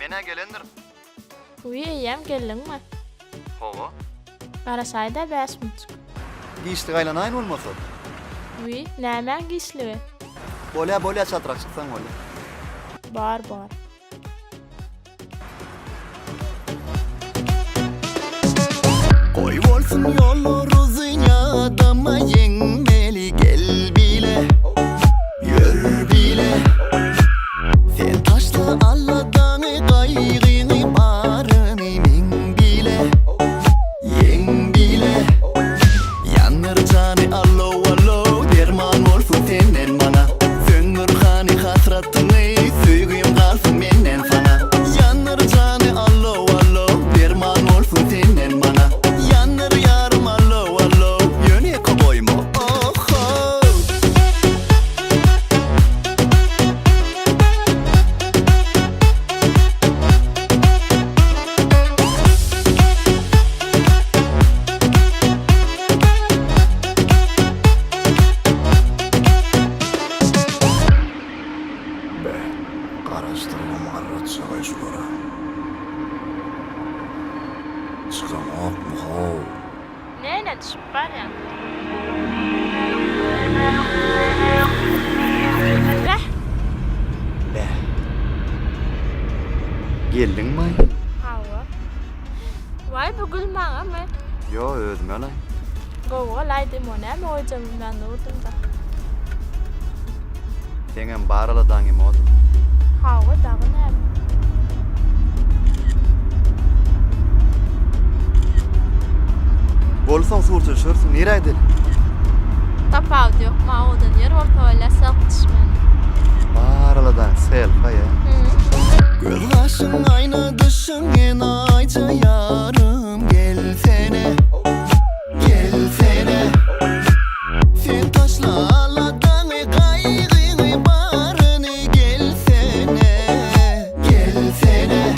Mene gelendir. Uyuyam gelinme. Howa. Garaşayda 5 buçuk. Giýişli gaýlanaýyn bolmasa. Uy, nämen giýişligi? Bolä çatrak çyksaň bolä. Bar. Koy bolsun yollarızın adama yengmeli gel bile Yör bile Sen taşla alladanı gaygını barını men bile Yeng bile Yanır canı allo derman olsun senden bana Söngür hani hasratını söygüyüm kalsın menden sana Yanır canı allo derman olsun senden bana Yanır yarım allo yöne koyma oh oh Karıştırma marrat çağay şulara Çıkamak mı hov Näne düşüp barýan? Bäh, Geldiňmi? hawa. Why bu gülmaňamy? Yo, özüme alay. Gowga laýdym onam oýjamdan durdum da. Seňem baraladan emodi. Hawa dagy näme? Bolsaň surça şörsün, nere aýdyl? Tapawdy ýok, maňadan ýer ortaýla saqdyşman. Baraladan selfa ya. Göz kaşın aynı dışın en ayca yarım gelsene Gelsene Sen taşla aladanı gaygını barını gelsene Gelsene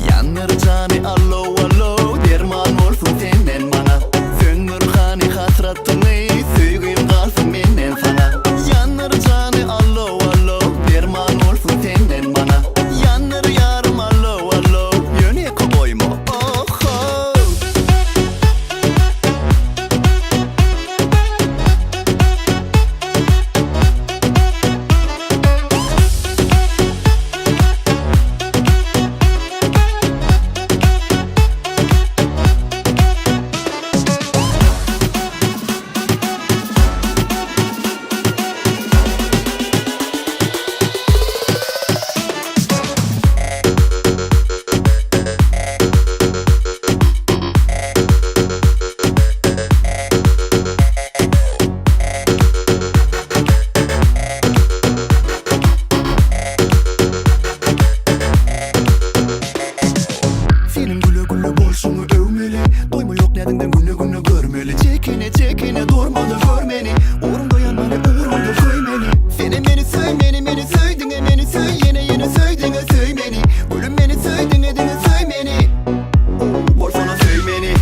Yanır canı allo derman olsun senden bana Söngür hani hasratını söygüyüm kalsın menden sana Yanır canı allo derman olsun senden bana Yanır yarım allo yöne koyma oh oh Senin güle güle bolşunu övmeli Doyma yok nedinden güne görmeli Çekine durmalı görmeni Uğrunda yanmanı uğrunda köymeli Seni beni söydüğe beni söy yine söydüğe söymeni Gülüm beni söydüğe dine söymeni Bolşuna söymeni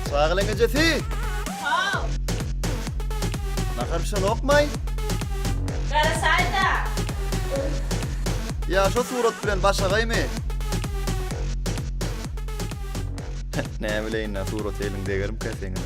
Sağılın gecesi. Haw, Nakar bir şey okmay. garaşayda. Ya şu surat bilen başagaymy? Ne bileyim, surat elinde gerim keseňiz.